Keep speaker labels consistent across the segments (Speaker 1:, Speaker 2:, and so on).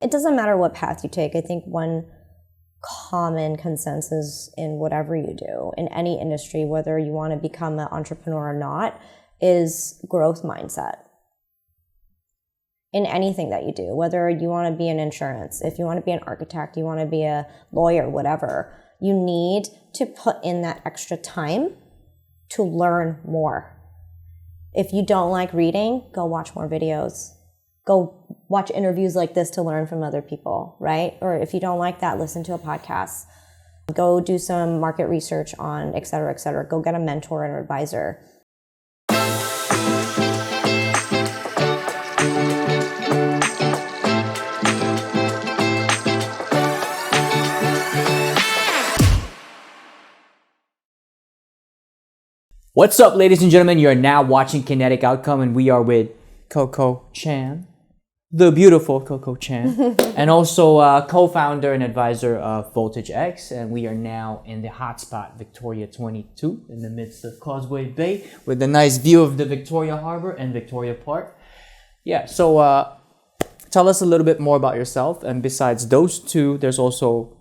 Speaker 1: It doesn't matter what path you take. I think one common consensus in whatever you do, in any industry, whether you want to become an entrepreneur or not, is growth mindset. In anything that you do, whether you want to be in insurance, if you want to be an architect, you want to be a lawyer, whatever, you need to put in that extra time to learn more. If you don't like reading, go watch more videos. Go watch interviews like this to learn from other people, right? Or if you don't like that, listen to a podcast. Go do some market research on et cetera, et cetera. Go get a mentor and an advisor.
Speaker 2: What's up, ladies and gentlemen? You are now watching Kinetic Outcome, and we are with Coco Chan, the beautiful Coco Chan, and also co-founder and advisor of 𝙆𝙤𝙤𝙤𝙀, and we are now in the hotspot Victoria 22 in the midst of Causeway Bay with a nice view of the Victoria Harbor and Victoria Park. Yeah, so tell us a little bit more about yourself, and besides those two, there's also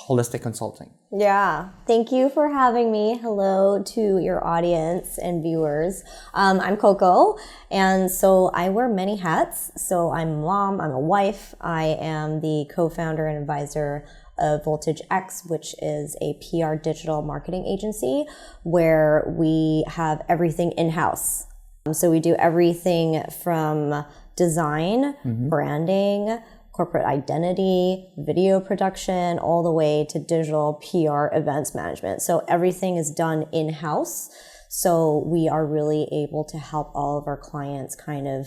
Speaker 2: holistic consulting.
Speaker 1: Yeah, thank you for having me. Hello to your audience and viewers. I'm Coco, and so I wear many hats. So I'm a mom, I'm a wife, I am the co-founder and advisor of 𝙆𝙤𝙤𝙀, which is a PR digital marketing agency where we have everything in-house. So we do everything from design, branding, corporate identity, video production, all the way to digital PR events management. So everything is done in-house. So we are really able to help all of our clients kind of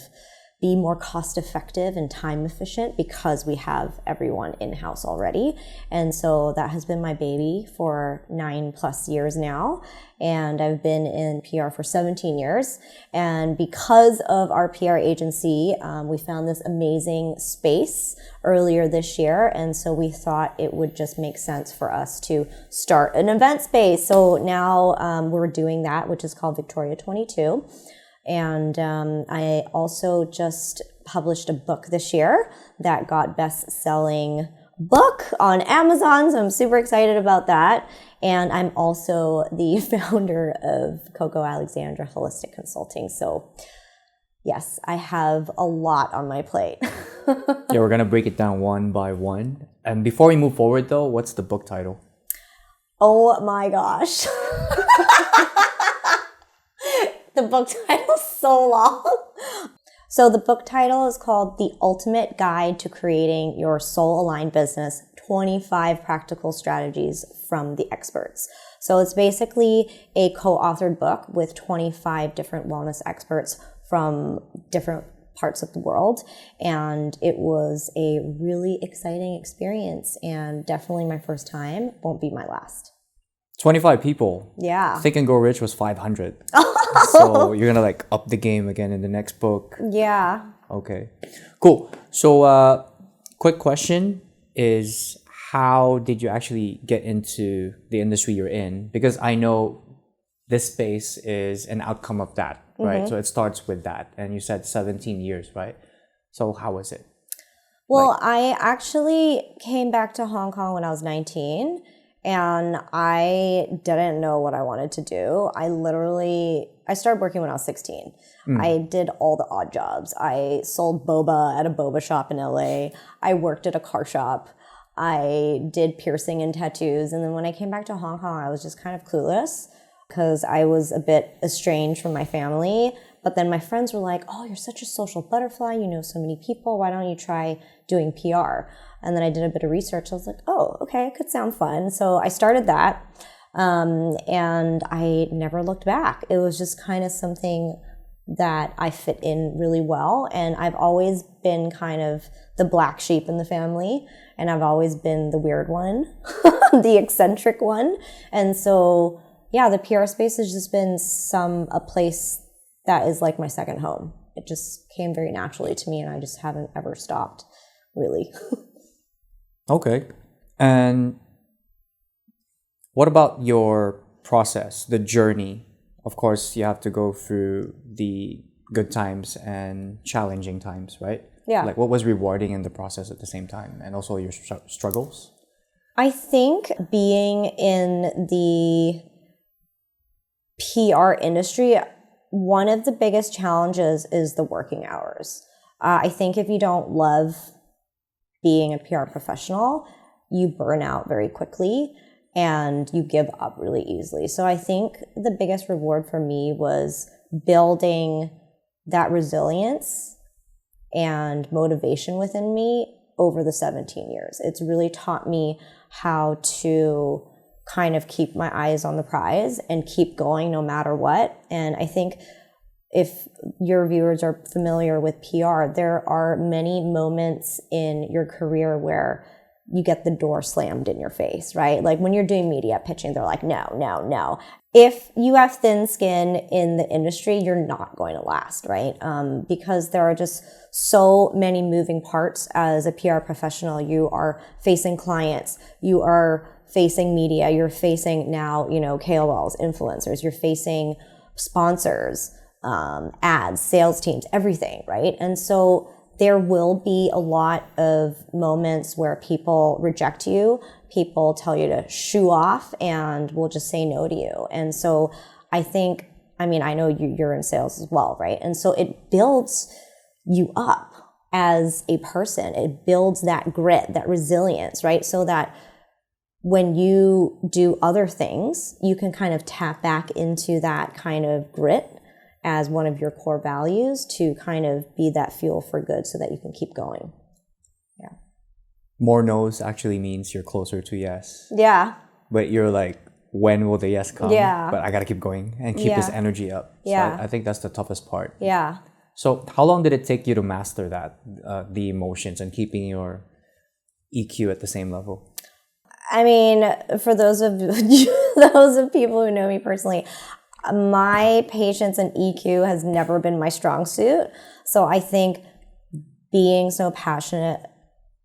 Speaker 1: be more cost effective and time efficient because we have everyone in-house already. And so that has been my baby for 9+ years now. And I've been in PR for 17 years. And because of our PR agency, we found this amazing space earlier this year. And so we thought it would just make sense for us to start an event space. So now we're doing that, which is called Victoria 22. And I also just published a book this year that got best-selling book on Amazon, so I'm super excited about that. And I'm also the founder of Coco-Alexandra Holistic Consulting. So yes, I have a lot on my plate.
Speaker 2: Yeah, we're gonna break it down one by one. And before we move forward though, what's the book title?
Speaker 1: Oh my gosh. The book title is so long. So the book title is called The Ultimate Guide to Creating Your Soul-Aligned Business, 25 Practical Strategies from the Experts. So it's basically a co-authored book with 25 different wellness experts from different parts of the world. And it was a really exciting experience and definitely my first time, won't be my last.
Speaker 2: 25 people.
Speaker 1: Yeah.
Speaker 2: Think and Grow Rich was 500. So you're gonna like up the game again in the next book.
Speaker 1: Yeah.
Speaker 2: Okay. Cool. So quick question is, how did you actually get into the industry you're in? Because I know this space is an outcome of that, right? So it starts with that. And you said 17 years, right? So how was it?
Speaker 1: Well, I actually came back to Hong Kong when I was 19. And I didn't know what I wanted to do. I started working when I was 16. I did all the odd jobs. I sold boba at a boba shop in LA. I worked at a car shop. I did piercing and tattoos. And then when I came back to Hong Kong, I was just kind of clueless because I was a bit estranged from my family. But then my friends were like, oh, you're such a social butterfly. You know so many people. Why don't you try doing PR? And then I did a bit of research. I was like, oh, okay, it could sound fun. So I started that. And I never looked back. It was just kind of something that I fit in really well. And I've always been kind of the black sheep in the family. And I've always been the weird one, the eccentric one. And so, yeah, the PR space has just been a place that is like my second home. It just came very naturally to me, and I just haven't ever stopped, really.
Speaker 2: Okay. And what about your process, the journey? Of course, you have to go through the good times and challenging times, right?
Speaker 1: Yeah.
Speaker 2: Like what was rewarding in the process at the same time, and also your struggles?
Speaker 1: I think being in the PR industry, one of the biggest challenges is the working hours. I think if you don't love being a PR professional, you burn out very quickly and you give up really easily. So I think the biggest reward for me was building that resilience and motivation within me over the 17 years. It's really taught me how to kind of keep my eyes on the prize and keep going no matter what. And I think if your viewers are familiar with PR, there are many moments in your career where you get the door slammed in your face, right? Like when you're doing media pitching, they're like, no, no, no. If you have thin skin in the industry, you're not going to last, right? Because there are just so many moving parts as a PR professional. You are facing clients, you are facing media, you're facing now, KOLs, influencers, you're facing sponsors, ads, sales teams, everything, right? And so there will be a lot of moments where people reject you, people tell you to shoo off, and will just say no to you. And so I know you're in sales as well, right? And so it builds you up as a person. It builds that grit, that resilience, right? So that when you do other things, you can kind of tap back into that kind of grit as one of your core values to kind of be that fuel for good so that you can keep going. Yeah.
Speaker 2: More no's actually means you're closer to yes.
Speaker 1: Yeah.
Speaker 2: But you're like, when will the yes come?
Speaker 1: Yeah.
Speaker 2: But I got to keep going and keep this energy up. So
Speaker 1: Yeah.
Speaker 2: I think that's the toughest part.
Speaker 1: Yeah.
Speaker 2: So how long did it take you to master that, the emotions and keeping your EQ at the same level?
Speaker 1: I mean, for those of people who know me personally, my patience and EQ has never been my strong suit. So I think being so passionate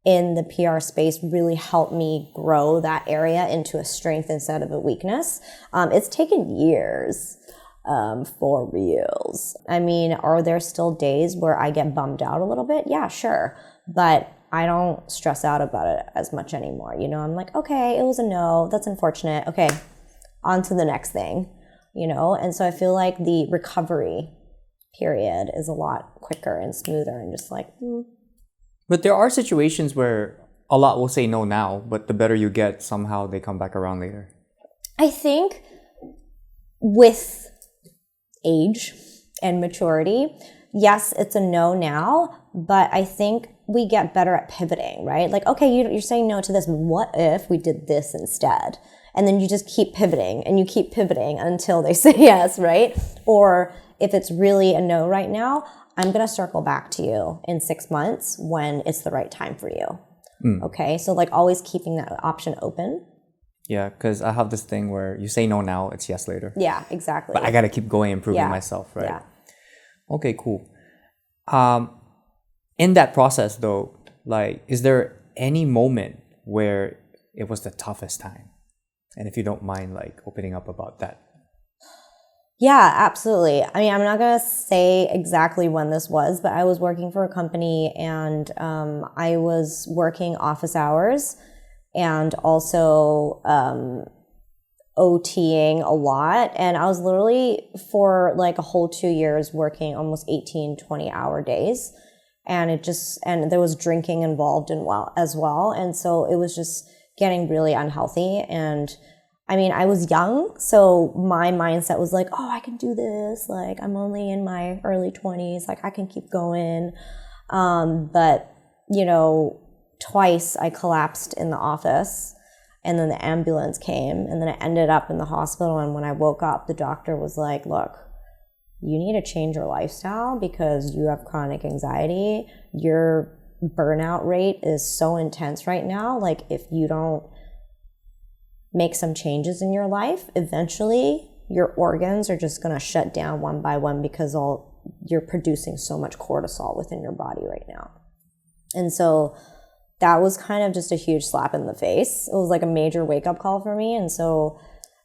Speaker 1: in the PR space really helped me grow that area into a strength instead of a weakness. It's taken years, for reals. I mean, are there still days where I get bummed out a little bit? Yeah, sure. But I don't stress out about it as much anymore. I'm like, okay, it was a no. That's unfortunate. Okay, on to the next thing. And so I feel like the recovery period is a lot quicker and smoother and just like,
Speaker 2: But there are situations where a lot will say no now, but the better you get, somehow they come back around later.
Speaker 1: I think with age and maturity, yes, it's a no now, but I think we get better at pivoting, right? Like, okay, you're saying no to this, but what if we did this instead? And then you just keep pivoting and you keep pivoting until they say yes, right? Or if it's really a no right now, I'm going to circle back to you in 6 months when it's the right time for you. Okay. So like always keeping that option open.
Speaker 2: Yeah. Cause I have this thing where you say no now, it's yes later.
Speaker 1: Yeah, exactly.
Speaker 2: But I got to keep going, improving myself, right?
Speaker 1: Yeah.
Speaker 2: Okay, cool. In that process though, like, is there any moment where it was the toughest time? And if you don't mind, like, opening up about that.
Speaker 1: Yeah, absolutely. I mean, I'm not going to say exactly when this was, but I was working for a company and I was working office hours and also OTing a lot. And I was literally for like a whole 2 years working almost 18, 20-hour days. And and there was drinking involved as well. And so it was just getting really unhealthy. And I mean, I was young, so my mindset was like, oh, I can do this. Like, I'm only in my early 20s. Like, I can keep going. But, twice I collapsed in the office and then the ambulance came and then I ended up in the hospital. And when I woke up, the doctor was like, look, you need to change your lifestyle because you have chronic anxiety. Your burnout rate is so intense right now. Like, if you don't make some changes in your life, eventually your organs are just going to shut down one by one because you're producing so much cortisol within your body right now. And so that was kind of just a huge slap in the face. It was like a major wake-up call for me. And so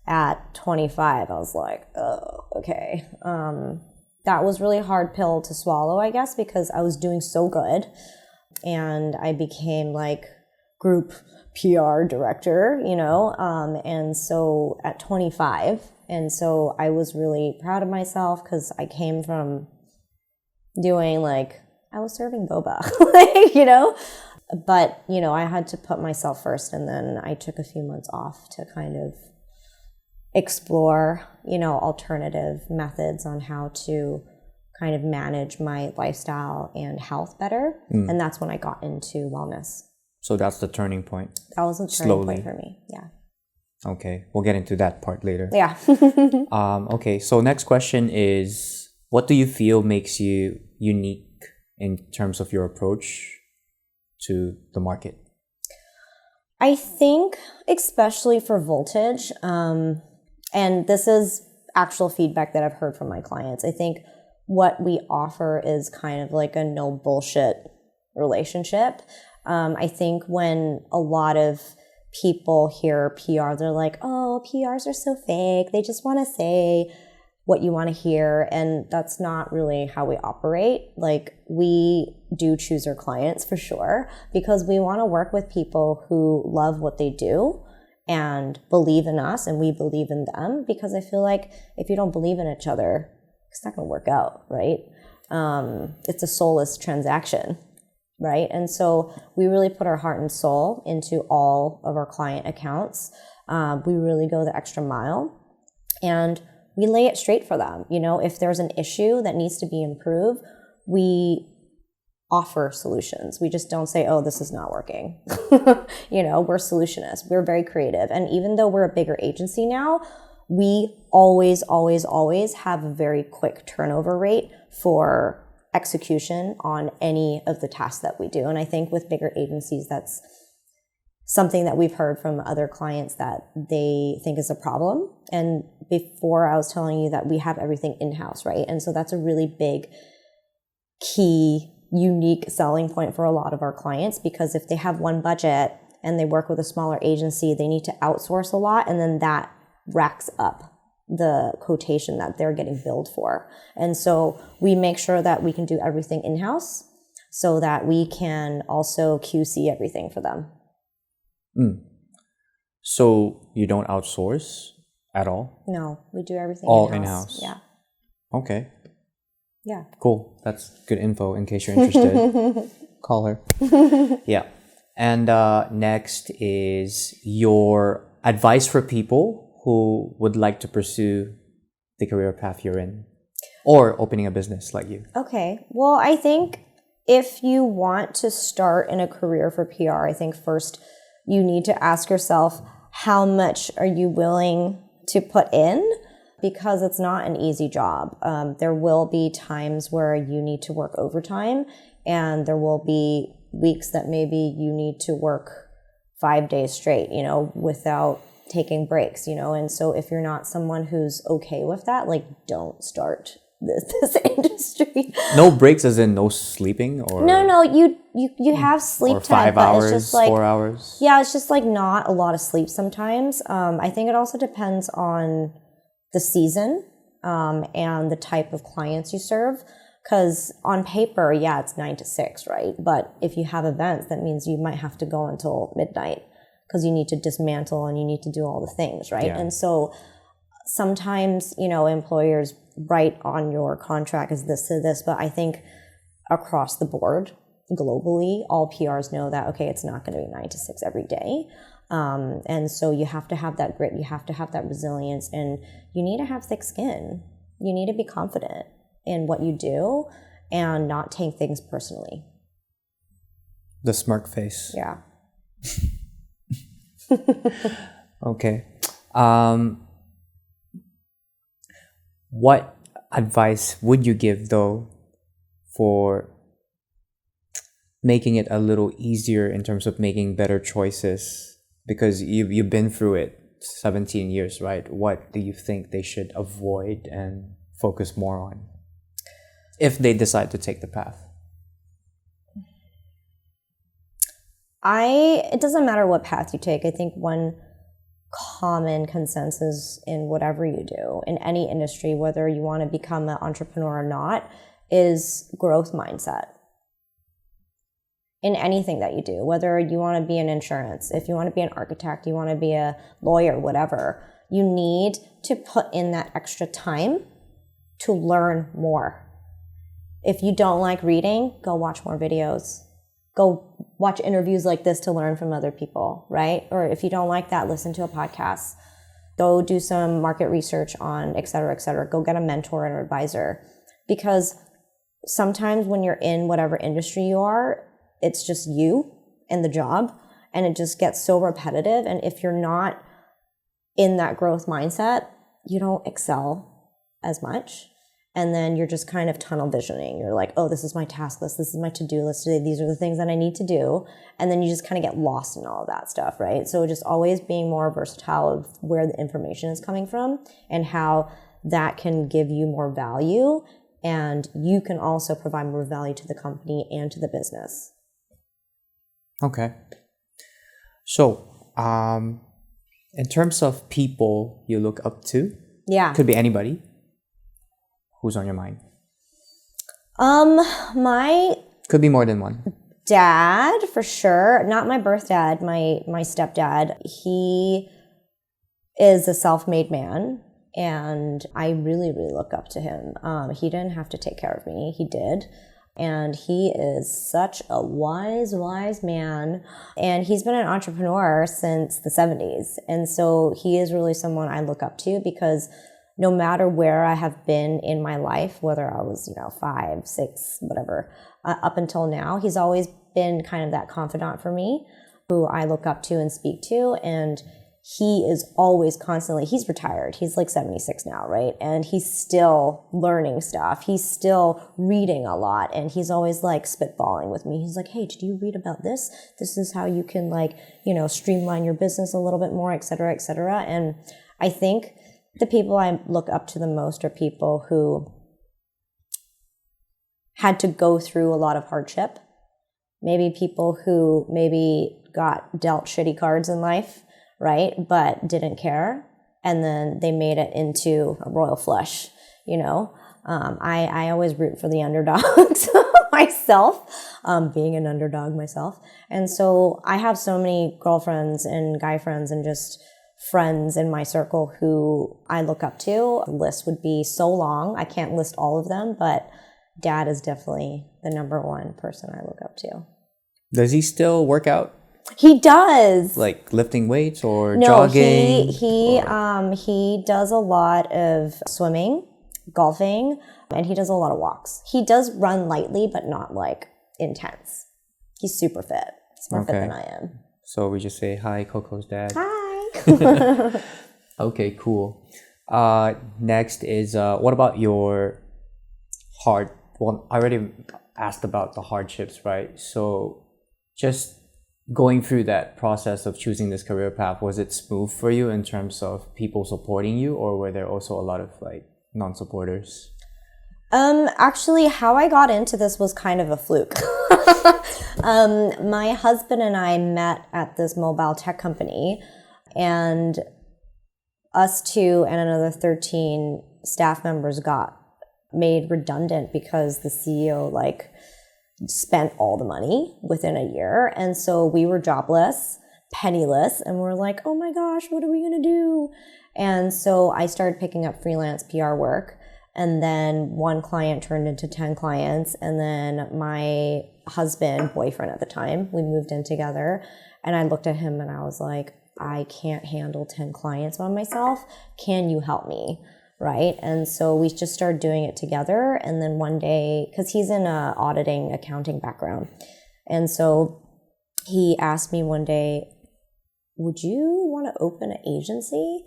Speaker 1: at 25, I was like, oh, okay. that was really hard pill to swallow, I guess, because I was doing so good. And I became like group PR director, and so at 25. And so I was really proud of myself because I came from doing I was serving boba, But, I had to put myself first, and then I took a few months off to kind of explore, alternative methods on how to kind of manage my lifestyle and health better. And that's when I got into wellness.
Speaker 2: So that's the turning point.
Speaker 1: That was a turning point for me. Yeah.
Speaker 2: Okay. We'll get into that part later.
Speaker 1: Yeah.
Speaker 2: Okay. So next question is, what do you feel makes you unique in terms of your approach to the market?
Speaker 1: I think, especially for Voltage, and this is actual feedback that I've heard from my clients, I think what we offer is kind of like a no bullshit relationship. I think when a lot of people hear PR, they're like, oh, PRs are so fake. They just want to say what you want to hear. And that's not really how we operate. We do choose our clients for sure, because we want to work with people who love what they do and believe in us, and we believe in them, because I feel like if you don't believe in each other, it's not going to work out, right? It's a soulless transaction, right? And so we really put our heart and soul into all of our client accounts. We really go the extra mile, and we lay it straight for them. If there's an issue that needs to be improved, we offer solutions. We just don't say, oh, this is not working. We're solutionists. We're very creative. And even though we're a bigger agency now, we always, always, always have a very quick turnover rate for execution on any of the tasks that we do. And I think with bigger agencies, that's something that we've heard from other clients that they think is a problem. And before, I was telling you that we have everything in-house, right? And so that's a really big, key, unique selling point for a lot of our clients, because if they have one budget and they work with a smaller agency, they need to outsource a lot, and then that racks up the quotation that they're getting billed for. And so we make sure that we can do everything in-house so that we can also QC everything for them.
Speaker 2: So you don't outsource at all?
Speaker 1: No, we do everything
Speaker 2: all
Speaker 1: in-house.
Speaker 2: in-house?
Speaker 1: Yeah.
Speaker 2: Okay.
Speaker 1: Yeah.
Speaker 2: Cool. That's good info in case you're interested. Call her. Yeah. And next is your advice for people who would like to pursue the career path you're in, or opening a business like you.
Speaker 1: Okay. Well, I think if you want to start in a career for PR, I think first you need to ask yourself, how much are you willing to put in? Because it's not an easy job. There will be times where you need to work overtime, and there will be weeks that maybe you need to work 5 days straight, without taking breaks, and so if you're not someone who's okay with that, don't start this industry.
Speaker 2: No breaks as in no sleeping, or
Speaker 1: no, you have sleep
Speaker 2: or
Speaker 1: time,
Speaker 2: 5 hours,
Speaker 1: it's just
Speaker 2: 4 hours.
Speaker 1: Yeah, it's just not a lot of sleep sometimes. I think it also depends on the season and the type of clients you serve. Because on paper, yeah, it's 9 to 6, right? But if you have events, that means you might have to go until midnight because you need to dismantle and you need to do all the things, right?
Speaker 2: Yeah.
Speaker 1: And so sometimes, employers write on your contract as this to this, but I think across the board, globally, all PRs know that, okay, it's not going to be 9 to 6 every day. And so you have to have that grit, you have to have that resilience, and you need to have thick skin. You need to be confident in what you do and not take things personally.
Speaker 2: The smirk face.
Speaker 1: Yeah.
Speaker 2: Okay. What advice would you give, though, for making it a little easier in terms of making better choices? Because you've been through it 17 years, right? What do you think they should avoid and focus more on if they decide to take the path?
Speaker 1: It doesn't matter what path you take. I think one common consensus in whatever you do, in any industry, whether you want to become an entrepreneur or not, is growth mindset. In anything that you do, whether you want to be in insurance, if you want to be an architect, you want to be a lawyer, whatever, you need to put in that extra time to learn more. If you don't like reading, go watch more videos. Go watch interviews like this to learn from other people, right? Or if you don't like that, listen to a podcast. Go do some market research on et cetera, et cetera. Go get a mentor and an advisor. Because sometimes when you're in whatever industry you are, it's just you and the job, and it just gets so repetitive. And if you're not in that growth mindset, you don't excel as much. And then you're just kind of tunnel visioning. You're like, oh, this is my task list. This is my to-do list today. These are the things that I need to do. And then you just kind of get lost in all of that stuff, right? So just always being more versatile of where the information is coming from and how that can give you more value. And you can also provide more value to the company and to the business.
Speaker 2: Okay. So, in terms of people you look up to, could be anybody. Who's on your mind?
Speaker 1: My
Speaker 2: could be more than one.
Speaker 1: Dad, for sure. Not my birth dad, my stepdad. He is a self-made man, and I really, really look up to him. He didn't have to take care of me. He did. And he is such a wise, wise man. And he's been an entrepreneur since the 70s. And so he is really someone I look up to, because no matter where I have been in my life, whether I was, 5, 6, whatever, up until now, he's always been kind of that confidant for me, who I look up to and speak to. And he is always constantly, he's retired. He's like 76 now, right? And he's still learning stuff. He's still reading a lot. And he's always like spitballing with me. He's like, hey, did you read about this? This is how you can streamline your business a little bit more, et cetera, et cetera. And I think the people I look up to the most are people who had to go through a lot of hardship. Maybe people who maybe got dealt shitty cards in life, right? But didn't care. And then they made it into a royal flush, I always root for the underdogs myself, being an underdog myself. And so I have so many girlfriends and guy friends and just friends in my circle who I look up to. The list would be so long. I can't list all of them, but Dad is definitely the number one person I look up to.
Speaker 2: Does he still work out?
Speaker 1: He does.
Speaker 2: Like lifting weights or jogging?
Speaker 1: He does a lot of swimming, golfing, and he does a lot of walks. He does run lightly, but not like intense. He's super fit. He's more fit than I am.
Speaker 2: So we just say hi, Coco's dad.
Speaker 1: Hi.
Speaker 2: Okay, cool. Next is what about your well, I already asked about the hardships, right? So just going through that process of choosing this career path, was it smooth for you in terms of people supporting you, or were there also a lot of non-supporters?
Speaker 1: Actually, how I got into this was kind of a fluke. My husband and I met at this mobile tech company, and us two and another 13 staff members got made redundant because the CEO spent all the money within a year. And so we were jobless, penniless, and we're like, oh my gosh, what are we going to do? And so I started picking up freelance PR work. And then one client turned into 10 clients. And then my boyfriend at the time, we moved in together. And I looked at him and I was like, I can't handle 10 clients by myself. Can you help me? Right? And so we just started doing it together. And then one day, because he's in a auditing, accounting background. And so he asked me one day, would you want to open an agency?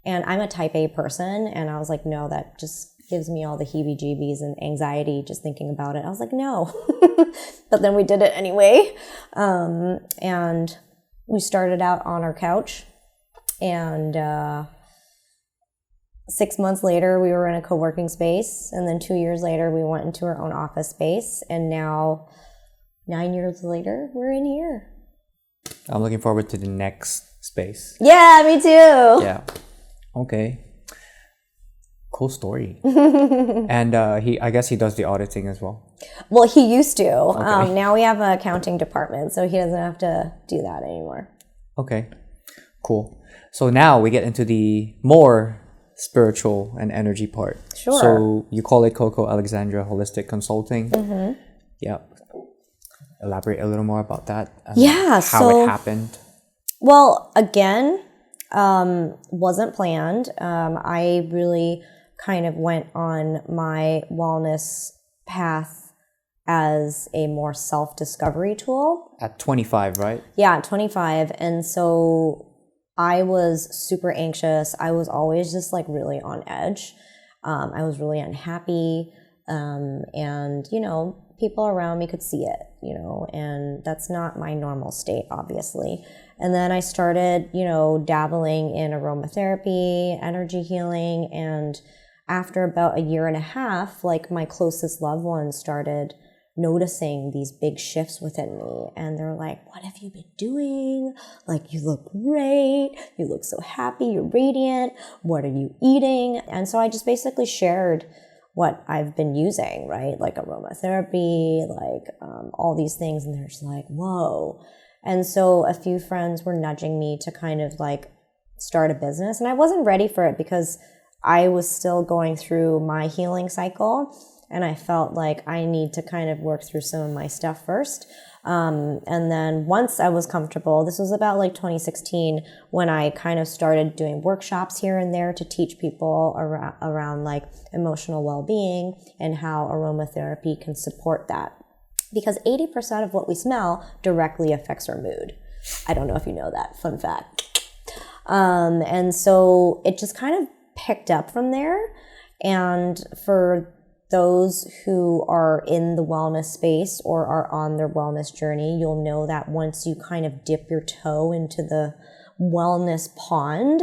Speaker 1: And I'm a type A person. And I was like, no, that just gives me all the heebie-jeebies and anxiety just thinking about it. I was like, no. But then we did it anyway. And we started out on our couch. And 6 months later, we were in a co-working space. And then 2 years later, we went into our own office space. And now, 9 years later, we're in here.
Speaker 2: I'm looking forward to the next space.
Speaker 1: Yeah, me too.
Speaker 2: Yeah. Okay. Cool story. And I guess he does the auditing as well.
Speaker 1: Well, he used to.
Speaker 2: Okay.
Speaker 1: Now we have an accounting department, so he doesn't have to do that anymore.
Speaker 2: Okay. Cool. So now we get into the more spiritual and energy part.
Speaker 1: Sure.
Speaker 2: So you call it Coco Alexandra Holistic Consulting. Mm-hmm. Yeah. Elaborate a little more about that.
Speaker 1: Yeah.
Speaker 2: How it happened.
Speaker 1: Well, again, wasn't planned. I really kind of went on my wellness path as a more self-discovery tool.
Speaker 2: At 25, right?
Speaker 1: Yeah, at 25. And so I was super anxious. I was always just like really on edge. I was really unhappy. And, you know, people around me could see it, you know, and that's not my normal state, obviously. And then I started, you know, dabbling in aromatherapy, energy healing. And after about a year and a half, like my closest loved ones started noticing these big shifts within me. And they're like, what have you been doing? Like, you look great. You look so happy. You're radiant. What are you eating? And so I just basically shared what I've been using, right? Like aromatherapy, like all these things. And they're just like, whoa. And so a few friends were nudging me to kind of like start a business. And I wasn't ready for it because I was still going through my healing cycle. And I felt like I need to kind of work through some of my stuff first. And then once I was comfortable, this was about like 2016 when I kind of started doing workshops here and there to teach people around like emotional well-being and how aromatherapy can support that. Because 80% of what we smell directly affects our mood. I don't know if you know that, fun fact. And so it just kind of picked up from there. And for those who are in the wellness space or are on their wellness journey, you'll know that once you kind of dip your toe into the wellness pond,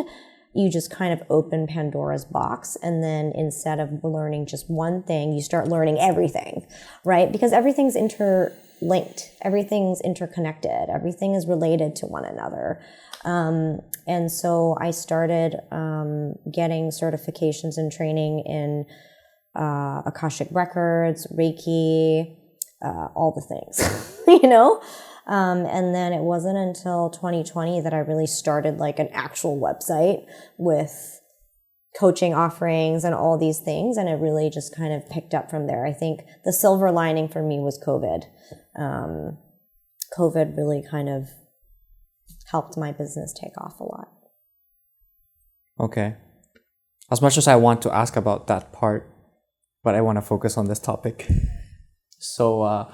Speaker 1: you just kind of open Pandora's box. And then instead of learning just one thing, you start learning everything, right? Because everything's interlinked. Everything's interconnected. Everything is related to one another. And so I started getting certifications and training in Akashic Records, Reiki, all the things, you know? And then it wasn't until 2020 that I really started like an actual website with coaching offerings and all these things. And it really just kind of picked up from there. I think the silver lining for me was COVID. COVID really kind of helped my business take off a lot.
Speaker 2: Okay. As much as I want to ask about that part, but I want to focus on this topic. So,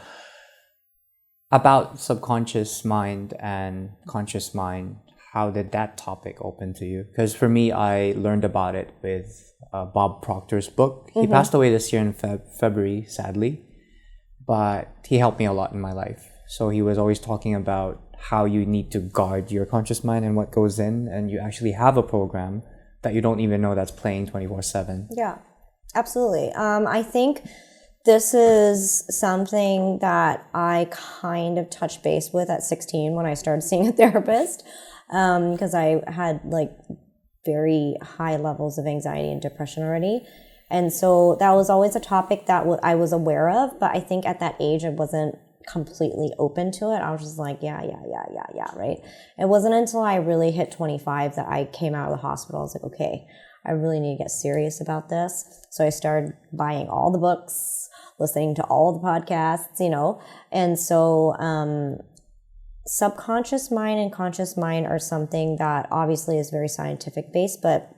Speaker 2: about subconscious mind and conscious mind, how did that topic open to you? Because for me, I learned about it with Bob Proctor's book. He passed away this year in February, sadly, but he helped me a lot in my life. So he was always talking about how you need to guard your conscious mind and what goes in, and you actually have a program that you don't even know that's playing 24/7.
Speaker 1: Yeah. Absolutely. I think this is something that I kind of touched base with at 16 when I started seeing a therapist, because I had like very high levels of anxiety and depression already. And so that was always a topic that I was aware of, but I think at that age I wasn't completely open to it. I was just like, yeah, right? It wasn't until I really hit 25 that I came out of the hospital. I was like, okay, I really need to get serious about this. So I started buying all the books, listening to all the podcasts, you know. And so subconscious mind and conscious mind are something that obviously is very scientific based, but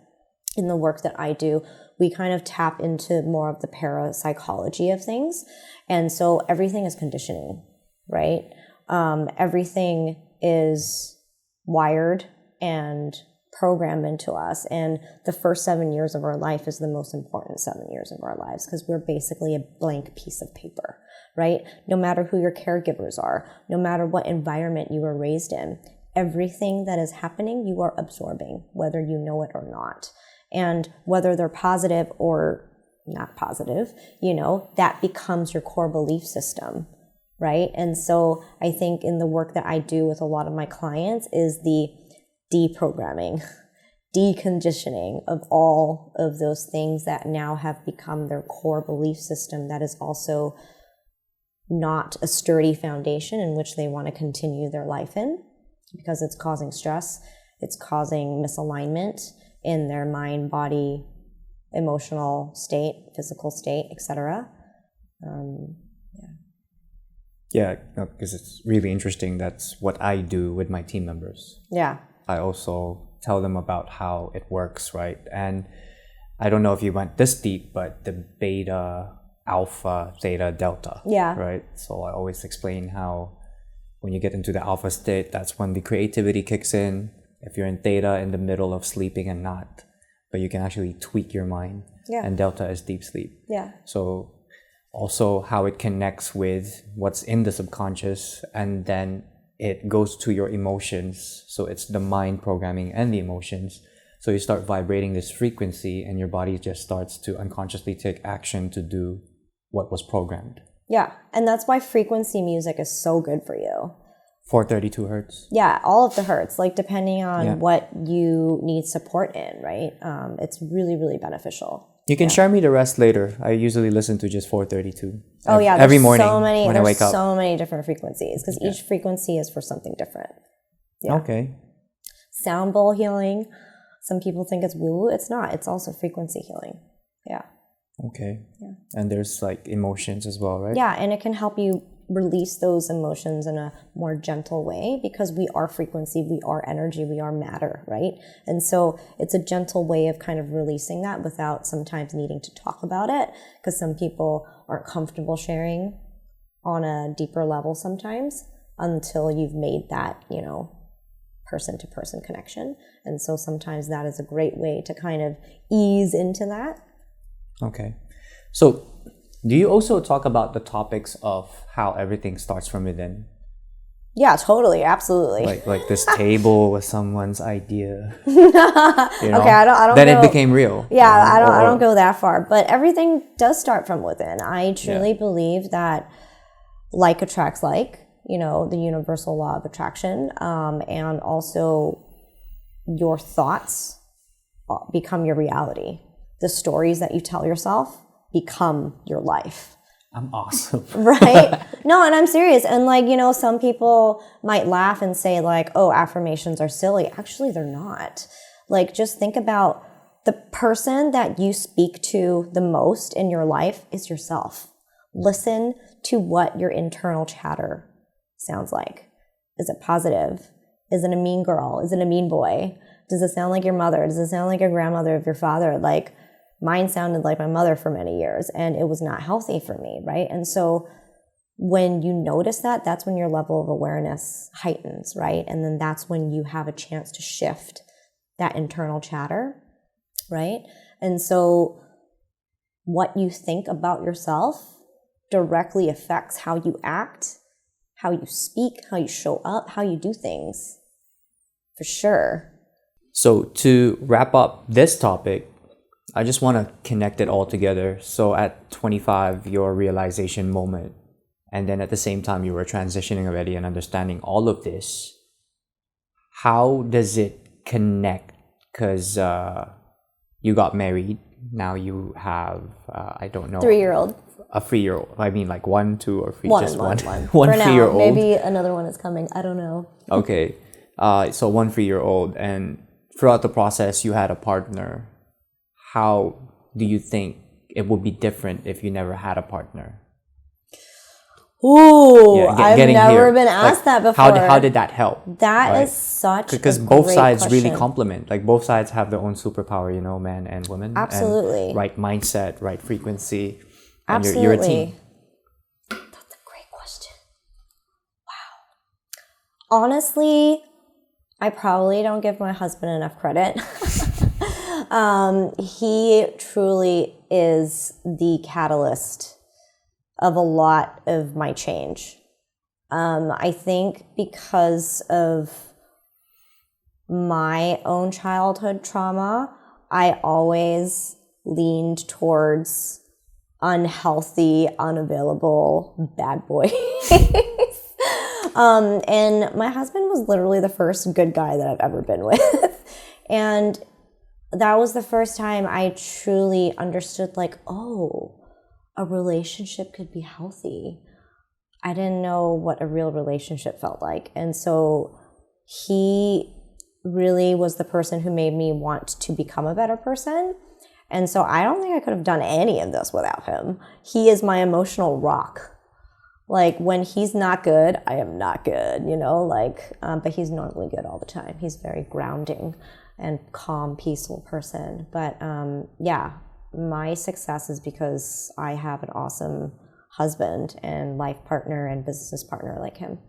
Speaker 1: in the work that I do, we kind of tap into more of the parapsychology of things. And so everything is conditioning, right? Everything is wired and programmed into us. And the first 7 years of our life is the most important 7 years of our lives because we're basically a blank piece of paper, right? No matter who your caregivers are, no matter what environment you were raised in, everything that is happening, you are absorbing, whether you know it or not. And whether they're positive or not positive, you know, that becomes your core belief system, right? And so I think in the work that I do with a lot of my clients is the deprogramming, deconditioning of all of those things that now have become their core belief system that is also not a sturdy foundation in which they want to continue their life in, because it's causing stress, it's causing misalignment in their mind, body, emotional state, physical state, etc.
Speaker 2: Yeah, no, because it's really interesting. That's what I do with my team members.
Speaker 1: Yeah.
Speaker 2: I also tell them about how it works, right? And I don't know if you went this deep, but the beta, alpha, theta, delta.
Speaker 1: Yeah.
Speaker 2: Right? So I always explain how when you get into the alpha state, that's when the creativity kicks in. If you're in theta, in the middle of sleeping and not, but you can actually tweak your mind.
Speaker 1: Yeah.
Speaker 2: And delta is deep sleep.
Speaker 1: Yeah.
Speaker 2: So also how it connects with what's in the subconscious, and then it goes to your emotions. So it's the mind programming and the emotions. So you start vibrating this frequency and your body just starts to unconsciously take action to do what was programmed.
Speaker 1: Yeah. And that's why frequency music is so good for you.
Speaker 2: 432 hertz.
Speaker 1: Yeah, all of the hertz, like depending on
Speaker 2: Yeah.
Speaker 1: what you need support in, right? It's really, really beneficial.
Speaker 2: You can share me the rest later. I usually listen to just 432.
Speaker 1: Oh yeah,
Speaker 2: every
Speaker 1: there's
Speaker 2: morning
Speaker 1: so many,
Speaker 2: when I wake
Speaker 1: there's
Speaker 2: up.
Speaker 1: so many different frequencies because each frequency is for something different. Yeah.
Speaker 2: Okay.
Speaker 1: Sound bowl healing. Some people think it's woo. It's not. It's also frequency healing. Yeah.
Speaker 2: Okay.
Speaker 1: Yeah.
Speaker 2: And there's like emotions as well, right?
Speaker 1: Yeah, and it can help you release those emotions in a more gentle way because we are frequency, we are energy, we are matter, right? And so it's a gentle way of kind of releasing that without sometimes needing to talk about it, because some people aren't comfortable sharing on a deeper level sometimes until you've made that, you know, person to person connection. And so sometimes that is a great way to kind of ease into that.
Speaker 2: Okay. So do you also talk about the topics of how everything starts from within?
Speaker 1: Yeah, totally, absolutely.
Speaker 2: Like this table was someone's idea.
Speaker 1: Okay, I don't.
Speaker 2: Then
Speaker 1: go,
Speaker 2: it became real.
Speaker 1: Yeah,
Speaker 2: you know?
Speaker 1: I don't go that far, but everything does start from within. I truly believe that like attracts like. You know, the universal law of attraction, and also your thoughts become your reality. The stories that you tell yourself become your life.
Speaker 2: I'm awesome.
Speaker 1: Right? No, and I'm serious. And like, you know, some people might laugh and say like, oh, affirmations are silly. Actually, they're not. Like, just think about the person that you speak to the most in your life is yourself. Listen to what your internal chatter sounds like. Is it positive? Is it a mean girl? Is it a mean boy? Does it sound like your mother? Does it sound like your grandmother of your father? Like, mine sounded like my mother for many years, and it was not healthy for me, right? And so when you notice that, that's when your level of awareness heightens, right? And then that's when you have a chance to shift that internal chatter, right? And so what you think about yourself directly affects how you act, how you speak, how you show up, how you do things, for sure.
Speaker 2: So to wrap up this topic, I just want to connect it all together. So at 25, your realization moment, and then at the same time you were transitioning already and understanding all of this. How does it connect? Because you got married. Now you have, I don't know.
Speaker 1: 3-year-old.
Speaker 2: A 3-year-old. I mean like 1, 2, or 3?
Speaker 1: One.
Speaker 2: Just one.
Speaker 1: For now,
Speaker 2: 3-year-old.
Speaker 1: maybe another one is coming. I don't know.
Speaker 2: Okay. So 1 3-year-old, and throughout the process you had a partner. How do you think it would be different if you never had a partner?
Speaker 1: Ooh,
Speaker 2: Yeah,
Speaker 1: I've
Speaker 2: getting
Speaker 1: never
Speaker 2: here.
Speaker 1: been asked
Speaker 2: Like,
Speaker 1: that before.
Speaker 2: How did that help?
Speaker 1: That
Speaker 2: right?
Speaker 1: is such
Speaker 2: because
Speaker 1: a
Speaker 2: both
Speaker 1: great
Speaker 2: sides really
Speaker 1: question.
Speaker 2: complement. Like both sides have their own superpower, you know, man and woman.
Speaker 1: Absolutely.
Speaker 2: And right mindset, right frequency. And
Speaker 1: Absolutely.
Speaker 2: you're a team.
Speaker 1: That's a great question. Wow. Honestly, I probably don't give my husband enough credit. He truly is the catalyst of a lot of my change. I think because of my own childhood trauma, I always leaned towards unhealthy, unavailable bad boys. And my husband was literally the first good guy that I've ever been with. And that was the first time I truly understood, like, oh, a relationship could be healthy. I didn't know what a real relationship felt like. And so he really was the person who made me want to become a better person. And so I don't think I could have done any of this without him. He is my emotional rock. Like, when he's not good, I am not good, you know, like, but he's normally good all the time. He's very grounding and calm, peaceful person. But yeah, my success is because I have an awesome husband and life partner and business partner like him.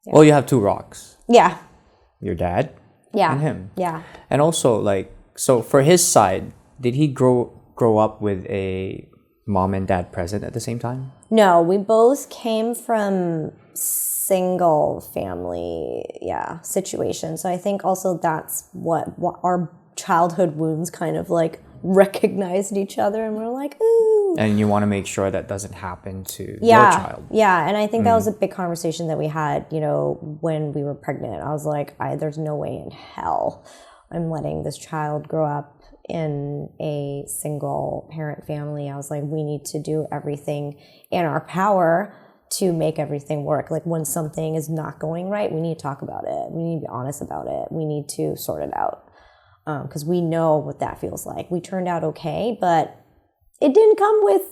Speaker 2: Yeah. Well, you have two rocks.
Speaker 1: Yeah.
Speaker 2: Your dad
Speaker 1: yeah.
Speaker 2: and him.
Speaker 1: Yeah.
Speaker 2: And also, like, so for his side, did he grow up with a mom and dad present at the same time?
Speaker 1: No, we both came from single family, situations. So I think also that's what our childhood wounds kind of like recognized each other, and we're like, ooh.
Speaker 2: And you want to make sure that doesn't happen to your child.
Speaker 1: Yeah, and I think that was a big conversation that we had, you know, when we were pregnant. I was like, there's no way in hell I'm letting this child grow up in a single parent family. I was like, we need to do everything in our power to make everything work. Like, when something is not going right, we need to talk about it. We need to be honest about it. We need to sort it out. Because we know what that feels like. We turned out okay, but it didn't come with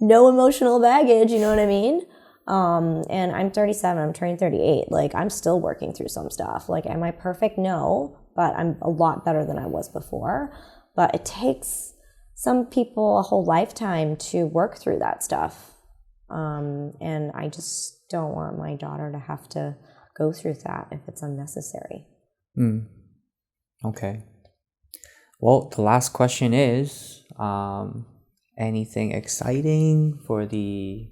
Speaker 1: no emotional baggage, you know what I mean? And I'm 37, I'm turning 38. Like, I'm still working through some stuff. Like, am I perfect? No, but I'm a lot better than I was before. But it takes some people a whole lifetime to work through that stuff. And I just don't want my daughter to have to go through that if it's unnecessary.
Speaker 2: Okay. Well, the last question is, anything exciting for the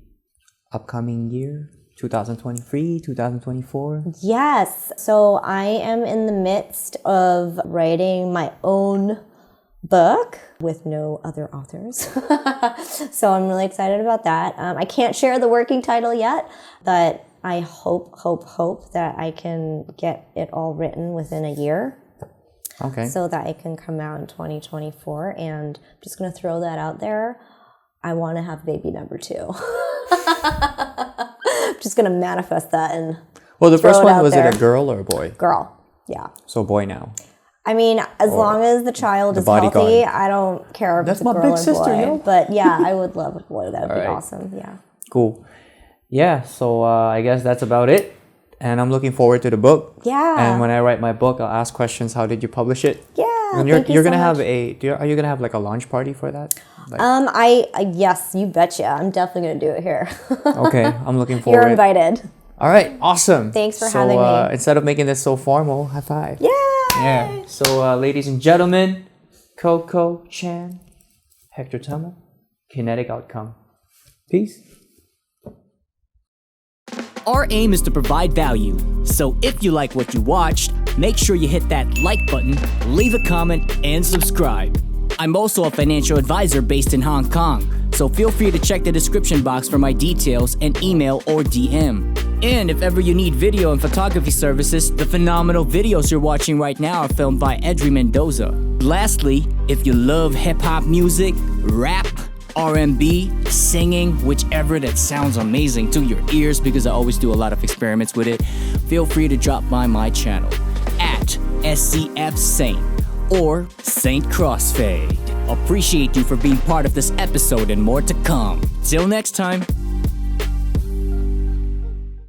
Speaker 2: upcoming year, 2023, 2024? Yes.
Speaker 1: So I am in the midst of writing my own book with no other authors. So I'm really excited about that. I can't share the working title yet, but I hope that I can get it all written within a year.
Speaker 2: Okay.
Speaker 1: So that it can come out in 2024. And I'm just going to throw that out there. I want to have baby number 2. I'm just going to manifest that. And
Speaker 2: well, the first one, was it a girl or a boy?
Speaker 1: Girl, yeah.
Speaker 2: So boy now.
Speaker 1: I mean, as long as the child is healthy, I don't care if it's a girl or boy. That's my big sister, yo. But yeah, I would love a boy. That would be awesome. Yeah.
Speaker 2: Cool. Yeah, so I guess that's about it. And I'm looking forward to the book.
Speaker 1: Yeah.
Speaker 2: And when I write my book, I'll ask questions. How did you publish it?
Speaker 1: Yeah.
Speaker 2: And you're gonna have are you gonna have like a launch party for that?
Speaker 1: Like, yes, you betcha. I'm definitely gonna do it here.
Speaker 2: Okay, I'm looking forward.
Speaker 1: You're invited.
Speaker 2: All right, awesome.
Speaker 1: Thanks for having me.
Speaker 2: Instead of making this so formal, high five.
Speaker 1: Yay!
Speaker 2: Yeah. So, ladies and gentlemen, Coco Chan, Hector Tumel, Kinetic Outcome. Peace.
Speaker 3: Our aim is to provide value, so if you like what you watched, make sure you hit that like button, leave a comment, and subscribe. I'm also a financial advisor based in Hong Kong, so feel free to check the description box for my details and email or DM. And if ever you need video and photography services, the phenomenal videos you're watching right now are filmed by 𝙤𝙤𝙤𝙠𝙤𝙤. Lastly, if you love hip-hop music, rap, R&B, singing, whichever that sounds amazing to your ears, because I always do a lot of experiments with it, feel free to drop by my channel at SCF Saint or Saint Crossfade. Appreciate you for being part of this episode and more to come. Till next time.